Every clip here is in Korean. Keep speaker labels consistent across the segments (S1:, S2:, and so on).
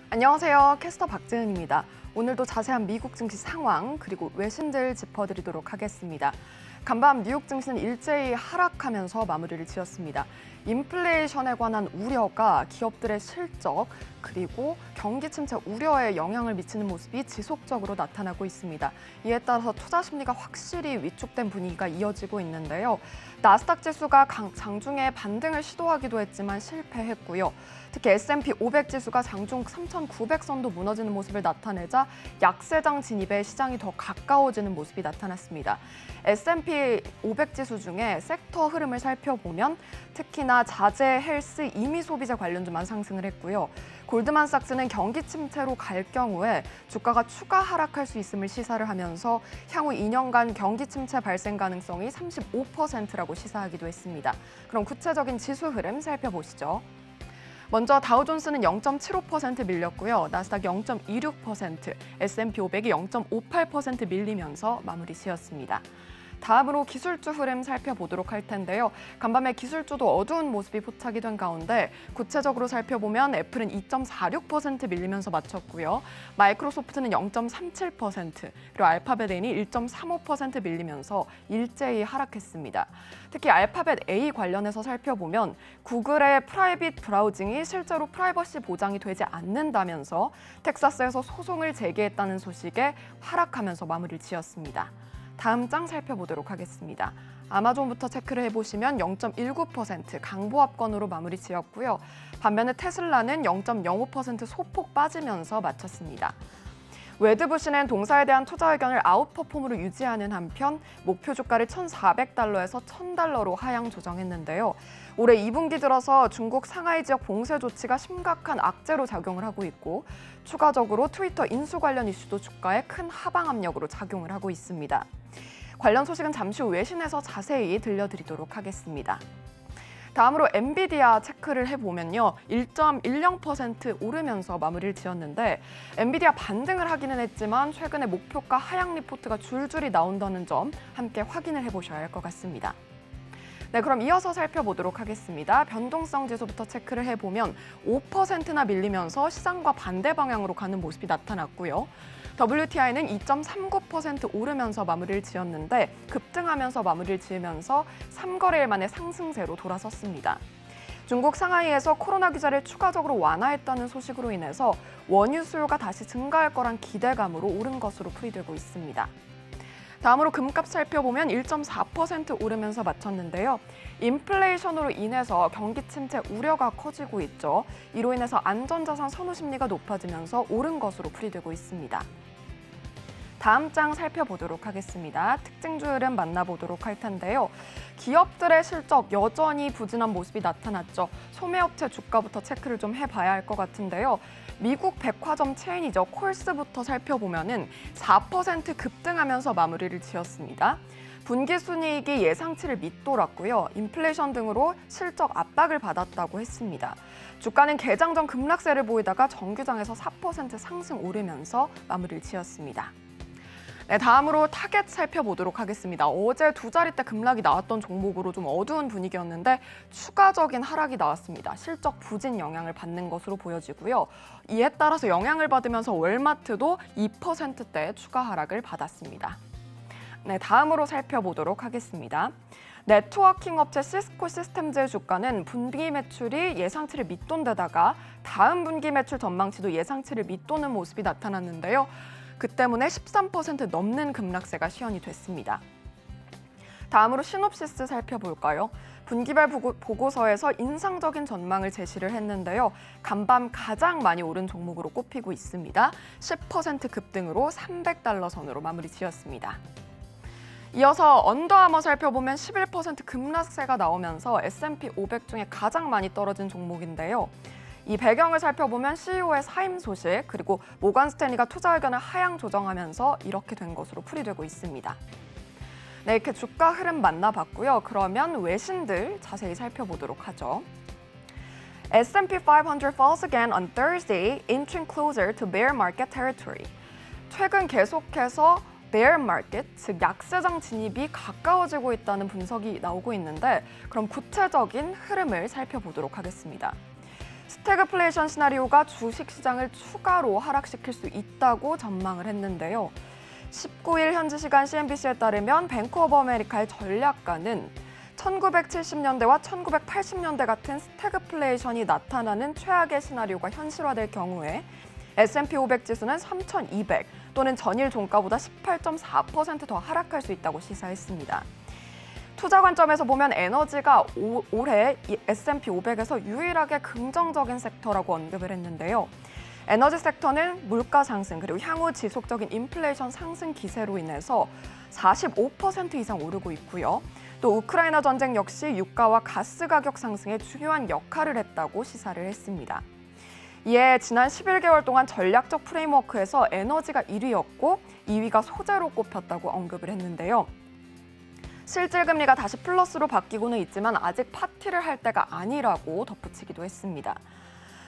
S1: 안녕하세요. 캐스터 박재은입니다. 오늘도 자세한 미국 증시 상황 그리고 외신들 짚어드리도록 하겠습니다. 간밤 뉴욕 증시는 일제히 하락하면서 마무리를 지었습니다. 인플레이션에 관한 우려가 기업들의 실적 그리고 경기 침체 우려에 영향을 미치는 모습이 지속적으로 나타나고 있습니다. 이에 따라서 투자 심리가 확실히 위축된 분위기가 이어지고 있는데요. 나스닥 지수가 장중에 반등을 시도하기도 했지만 실패했고요. 특히 S&P 500 지수가 장중 3,900선도 무너지는 모습을 나타내자 약세장 진입에 시장이 더 가까워지는 모습이 나타났습니다. S&P 500 지수 중에 섹터 흐름을 살펴보면 특히나 자재, 헬스, 임의 소비재 관련주만 상승을 했고요. 골드만삭스는 경기 침체로 갈 경우에 주가가 추가 하락할 수 있음을 시사를 하면서 향후 2년간 경기 침체 발생 가능성이 35%라고 시사하기도 했습니다. 그럼 구체적인 지수 흐름 살펴보시죠. 먼저 다우존스는 0.75% 밀렸고요. 나스닥 0.26%, S&P 500이 0.58% 밀리면서 마무리 지었습니다. 다음으로 기술주 흐름 살펴보도록 할 텐데요. 간밤에 기술주도 어두운 모습이 포착이 된 가운데 구체적으로 살펴보면 애플은 2.46% 밀리면서 마쳤고요. 마이크로소프트는 0.37%, 그리고 알파벳 N이 1.35% 밀리면서 일제히 하락했습니다. 특히 알파벳 A 관련해서 살펴보면 구글의 프라이빗 브라우징이 실제로 프라이버시 보장이 되지 않는다면서 텍사스에서 소송을 제기했다는 소식에 하락하면서 마무리를 지었습니다. 다음 장 살펴보도록 하겠습니다. 아마존부터 체크를 해보시면 0.19% 강보합권으로 마무리 지었고요. 반면에 테슬라는 0.05% 소폭 빠지면서 마쳤습니다. 웨드부시는 동사에 대한 투자 의견을 아웃퍼폼으로 유지하는 한편 목표 주가를 1,400달러에서 1,000달러로 하향 조정했는데요. 올해 2분기 들어서 중국 상하이 지역 봉쇄 조치가 심각한 악재로 작용을 하고 있고 추가적으로 트위터 인수 관련 이슈도 주가에 큰 하방 압력으로 작용을 하고 있습니다. 관련 소식은 잠시 후 외신에서 자세히 들려드리도록 하겠습니다. 다음으로 엔비디아 체크를 해보면요. 1.10% 오르면서 마무리를 지었는데 엔비디아 반등을 하기는 했지만 최근에 목표가 하향 리포트가 줄줄이 나온다는 점 함께 확인을 해보셔야 할 것 같습니다. 네, 그럼 이어서 살펴보도록 하겠습니다. 변동성 지수부터 체크를 해보면 5%나 밀리면서 시장과 반대 방향으로 가는 모습이 나타났고요. WTI는 2.39% 오르면서 마무리를 지었는데 급등하면서 마무리를 지으면서 3거래일 만에 상승세로 돌아섰습니다. 중국 상하이에서 코로나 규제를 추가적으로 완화했다는 소식으로 인해서 원유 수요가 다시 증가할 거란 기대감으로 오른 것으로 풀이되고 있습니다. 다음으로 금값 살펴보면 1.4% 오르면서 마쳤는데요. 인플레이션으로 인해서 경기 침체 우려가 커지고 있죠. 이로 인해서 안전자산 선호 심리가 높아지면서 오른 것으로 풀이되고 있습니다. 다음 장 살펴보도록 하겠습니다. 특징주 흐름 만나보도록 할 텐데요. 기업들의 실적 여전히 부진한 모습이 나타났죠. 소매업체 주가부터 체크를 좀 해봐야 할 것 같은데요. 미국 백화점 체인이죠. 콜스부터 살펴보면은 4% 급등하면서 마무리를 지었습니다. 분기 순이익이 예상치를 밑돌았고요. 인플레이션 등으로 실적 압박을 받았다고 했습니다. 주가는 개장 전 급락세를 보이다가 정규장에서 4% 상승 오르면서 마무리를 지었습니다. 네, 다음으로 타겟 살펴보도록 하겠습니다. 어제 두 자릿대 급락이 나왔던 종목으로 좀 어두운 분위기였는데 추가적인 하락이 나왔습니다. 실적 부진 영향을 받는 것으로 보여지고요. 이에 따라서 영향을 받으면서 월마트도 2%대 추가 하락을 받았습니다. 네, 다음으로 살펴보도록 하겠습니다. 네트워킹 업체 시스코 시스템즈의 주가는 분기 매출이 예상치를 밑돈 데다가 다음 분기 매출 전망치도 예상치를 밑도는 모습이 나타났는데요. 그 때문에 13% 넘는 급락세가 시현이 됐습니다. 다음으로 시놉시스 살펴볼까요? 분기별 보고서에서 인상적인 전망을 제시를 했는데요. 간밤 가장 많이 오른 종목으로 꼽히고 있습니다. 10% 급등으로 300달러 선으로 마무리 지었습니다. 이어서 언더아머 살펴보면 11% 급락세가 나오면서 S&P 500 중에 가장 많이 떨어진 종목인데요. 이 배경을 살펴보면 CEO의 사임 소식 그리고 모건 스탠리가 투자 의견을 하향 조정하면서 이렇게 된 것으로 풀이되고 있습니다. 네, 이렇게 주가 흐름 만나봤고요. 그러면 외신들 자세히 살펴보도록 하죠. S&P 500 falls again on Thursday, inching closer to bear market territory. 최근 계속해서 bear market, 즉 약세장 진입이 가까워지고 있다는 분석이 나오고 있는데 그럼 구체적인 흐름을 살펴보도록 하겠습니다. 스태그플레이션 시나리오가 주식시장을 추가로 하락시킬 수 있다고 전망을 했는데요. 19일 현지 시간 CNBC에 따르면 뱅크 오브 아메리카의 전략가는 1970년대와 1980년대 같은 스태그플레이션이 나타나는 최악의 시나리오가 현실화될 경우에 S&P 500 지수는 3,200 또는 전일 종가보다 18.4% 더 하락할 수 있다고 시사했습니다. 투자 관점에서 보면 에너지가 올해 S&P 500에서 유일하게 긍정적인 섹터라고 언급을 했는데요. 에너지 섹터는 물가 상승 그리고 향후 지속적인 인플레이션 상승 기세로 인해서 45% 이상 오르고 있고요. 또 우크라이나 전쟁 역시 유가와 가스 가격 상승에 중요한 역할을 했다고 시사를 했습니다. 이에 지난 11개월 동안 전략적 프레임워크에서 에너지가 1위였고 2위가 소재로 꼽혔다고 언급을 했는데요. 실질금리가 다시 플러스로 바뀌고는 있지만 아직 파티를 할 때가 아니라고 덧붙이기도 했습니다.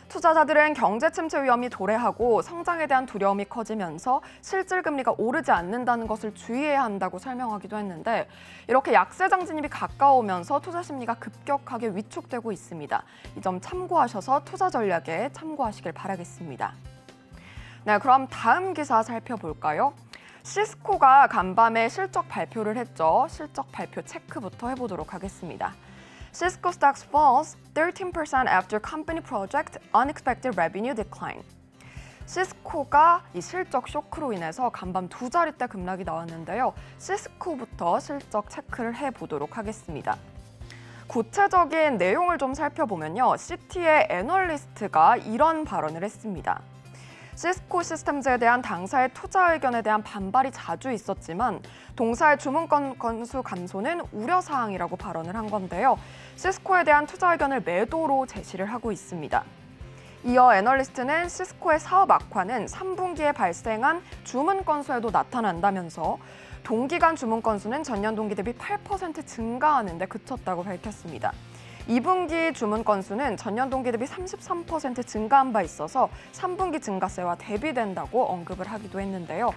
S1: 투자자들은 경제 침체 위험이 도래하고 성장에 대한 두려움이 커지면서 실질금리가 오르지 않는다는 것을 주의해야 한다고 설명하기도 했는데 이렇게 약세장 진입이 가까우면서 투자 심리가 급격하게 위축되고 있습니다. 이 점 참고하셔서 투자 전략에 참고하시길 바라겠습니다. 네, 그럼 다음 기사 살펴볼까요? 시스코가 간밤에 실적 발표를 했죠. 실적 발표 체크부터 해보도록 하겠습니다. Cisco stocks falls 13% after company project unexpected revenue decline. 시스코가 이 실적 쇼크로 인해서 간밤 2자릿대 급락이 나왔는데요. 시스코부터 실적 체크를 해보도록 하겠습니다. 구체적인 내용을 좀 살펴보면요. 시티의 애널리스트가 이런 발언을 했습니다. 시스코 시스템즈에 대한 당사의 투자 의견에 대한 반발이 자주 있었지만 동사의 주문 건수 감소는 우려사항이라고 발언을 한 건데요. 시스코에 대한 투자 의견을 매도로 제시를 하고 있습니다. 이어 애널리스트는 시스코의 사업 악화는 3분기에 발생한 주문 건수에도 나타난다면서 동기간 주문 건수는 전년 동기 대비 8% 증가하는 데 그쳤다고 밝혔습니다. 2분기 주문 건수는 전년 동기 대비 33% 증가한 바 있어서 3분기 증가세와 대비된다고 언급을 하기도 했는데요.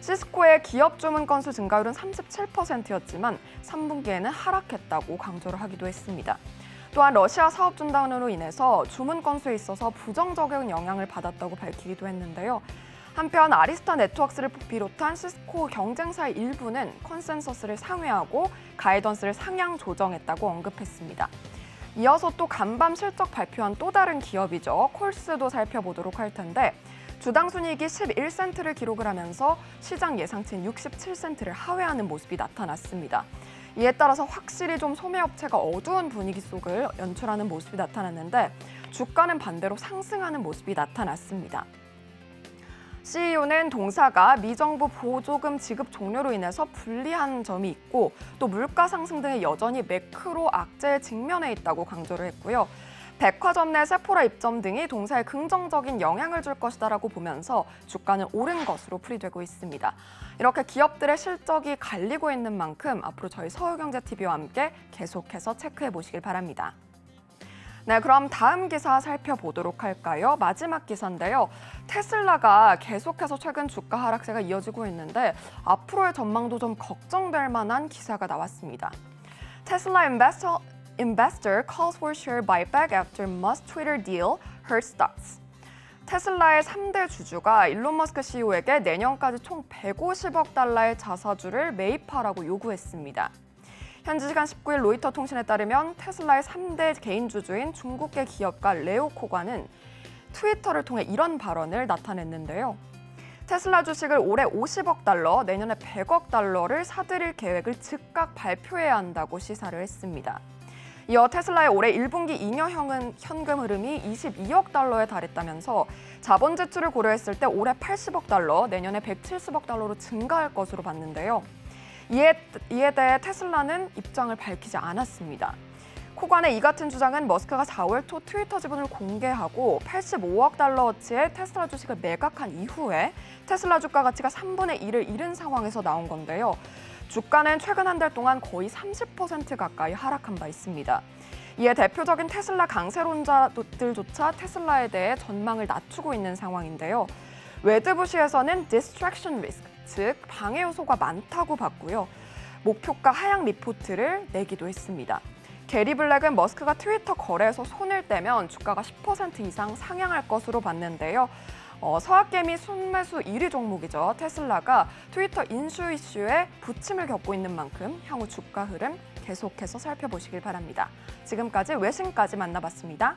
S1: 시스코의 기업 주문 건수 증가율은 37%였지만 3분기에는 하락했다고 강조를 하기도 했습니다. 또한 러시아 사업 중단으로 인해서 주문 건수에 있어서 부정적인 영향을 받았다고 밝히기도 했는데요. 한편 아리스타 네트워크스를 비롯한 시스코 경쟁사의 일부는 컨센서스를 상회하고 가이던스를 상향 조정했다고 언급했습니다. 이어서 또 간밤 실적 발표한 또 다른 기업이죠. 콜스도 살펴보도록 할 텐데 주당 순이익이 11센트를 기록을 하면서 시장 예상치인 67센트를 하회하는 모습이 나타났습니다. 이에 따라서 확실히 좀 소매업체가 어두운 분위기 속을 연출하는 모습이 나타났는데 주가는 반대로 상승하는 모습이 나타났습니다. CEO는 동사가 미정부 보조금 지급 종료로 인해서 불리한 점이 있고 또 물가 상승 등의 여전히 매크로 악재에 직면해 있다고 강조를 했고요. 백화점 내 세포라 입점 등이 동사에 긍정적인 영향을 줄 것이다라고 보면서 주가는 오른 것으로 풀이되고 있습니다. 이렇게 기업들의 실적이 갈리고 있는 만큼 앞으로 저희 서울경제TV와 함께 계속해서 체크해 보시길 바랍니다. 네, 그럼 다음 기사 살펴보도록 할까요? 마지막 기사인데요. 테슬라가 계속해서 최근 주가 하락세가 이어지고 있는데 앞으로의 전망도 좀 걱정될 만한 기사가 나왔습니다. 테슬라 investor calls for share buyback after Musk Twitter deal hurts stocks. 테슬라의 3대 주주가 일론 머스크 CEO에게 내년까지 총 150억 달러의 자사주를 매입하라고 요구했습니다. 현지 시간 19일 로이터 통신에 따르면 테슬라의 3대 개인 주주인 중국계 기업가 레오코가는 트위터를 통해 이런 발언을 나타냈는데요. 테슬라 주식을 올해 50억 달러, 내년에 100억 달러를 사들일 계획을 즉각 발표해야 한다고 시사를 했습니다. 이어 테슬라의 올해 1분기 잉여 현금 흐름이 22억 달러에 달했다면서 자본 지출을 고려했을 때 올해 80억 달러, 내년에 170억 달러로 증가할 것으로 봤는데요. 이에 대해 테슬라는 입장을 밝히지 않았습니다. 코관의 이 같은 주장은 머스크가 4월 초 트위터 지분을 공개하고 85억 달러어치의 테슬라 주식을 매각한 이후에 테슬라 주가 가치가 3분의 1을 잃은 상황에서 나온 건데요. 주가는 최근 한 달 동안 거의 30% 가까이 하락한 바 있습니다. 이에 대표적인 테슬라 강세론자들조차 테슬라에 대해 전망을 낮추고 있는 상황인데요. 웨드부시에서는 distraction risk, 즉 방해 요소가 많다고 봤고요. 목표가 하향 리포트를 내기도 했습니다. 게리 블랙은 머스크가 트위터 거래에서 손을 떼면 주가가 10% 이상 상향할 것으로 봤는데요. 서학개미 순매수 1위 종목이죠. 테슬라가 트위터 인수 이슈에 부침을 겪고 있는 만큼 향후 주가 흐름 계속해서 살펴보시길 바랍니다. 지금까지 외신까지 만나봤습니다.